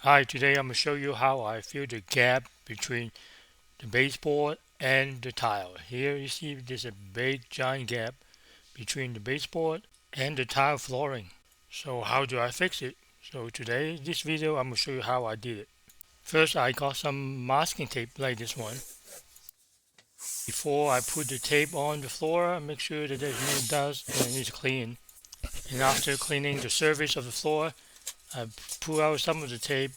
Hi, today I'm going to show you how I fill the gap between the baseboard and the tile. Here you see there's a big giant gap between the baseboard and the tile flooring. So how do I fix it? So today, this video, I'm going to show you how I did it. First, I got some masking tape like this one. Before I put the tape on the floor, make sure that there's no dust and it's clean. And after cleaning the surface of the floor, I pull out some of the tape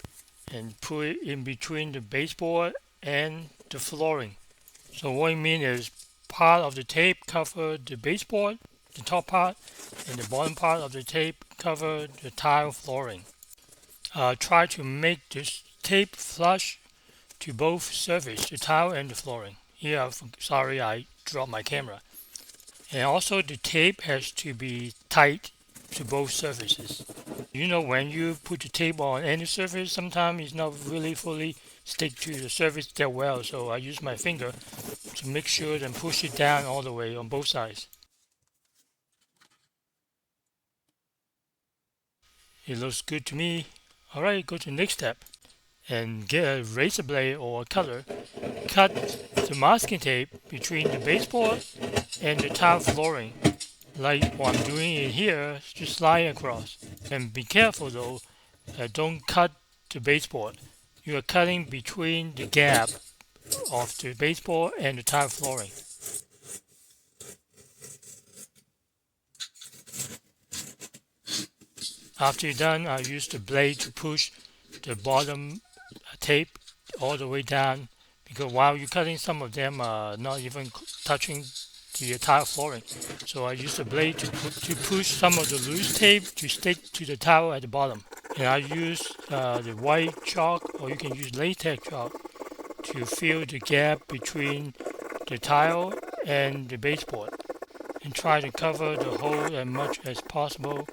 and put it in between the baseboard and the flooring. So what I mean is part of the tape cover the baseboard, the top part, and the bottom part of the tape cover the tile flooring. Try to make this tape flush to both surface, the tile and the flooring. Here, sorry, I dropped my camera. And also the tape has to be tight to both surfaces. You know, when you put the tape on any surface, sometimes it's not really fully stick to the surface that well. So I use my finger to make sure and push it down all the way on both sides. It looks good to me. Alright, go to the next step and get a razor blade or a cutter. Cut the masking tape between the baseboard and the tile flooring. Like what I'm doing in here, just slide across. And be careful though, don't cut the baseboard. You are cutting between the gap of the baseboard and the tile flooring. After you're done, I use the blade to push the bottom tape all the way down because while you're cutting, some of them are not even touching the tile flooring. So I use the blade to push some of the loose tape to stick to the tile at the bottom. And I use the white chalk, or you can use latex chalk, to fill the gap between the tile and the baseboard and try to cover the hole as much as possible.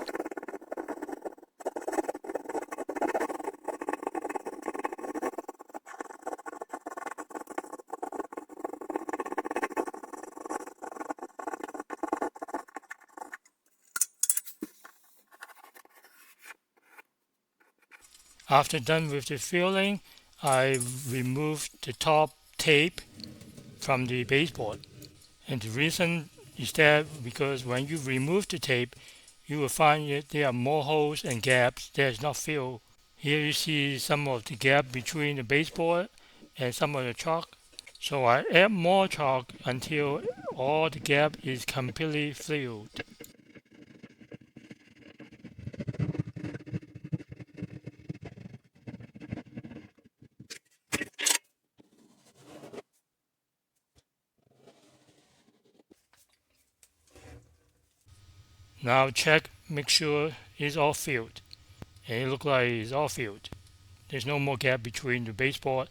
After done with the filling, I remove the top tape from the baseboard. And the reason is that because when you remove the tape, you will find that there are more holes and gaps that is not filled. Here you see some of the gap between the baseboard and some of the chalk. So I add more chalk until all the gap is completely filled. Now check, make sure it's all filled. And it looks like it's all filled. There's no more gap between the baseboard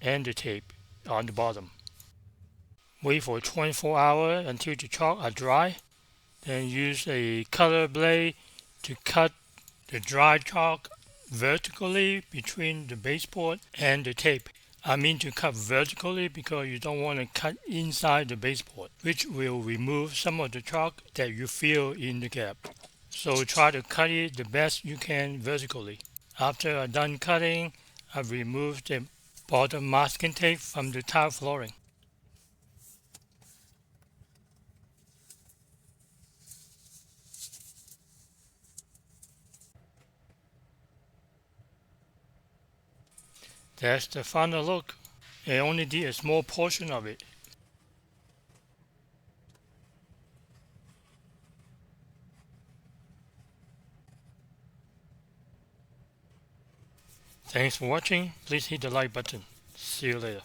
and the tape on the bottom. Wait for 24 hours until the chalk are dry. Then use a cutter blade to cut the dry chalk vertically between the baseboard and the tape. I mean to cut vertically because you don't want to cut inside the baseboard, which will remove some of the chalk that you fill in the gap. So try to cut it the best you can vertically. After I'm done cutting, I remove the bottom masking tape from the tile flooring. That's the final look. I only did a small portion of it. Thanks for watching. Please hit the like button. See you later.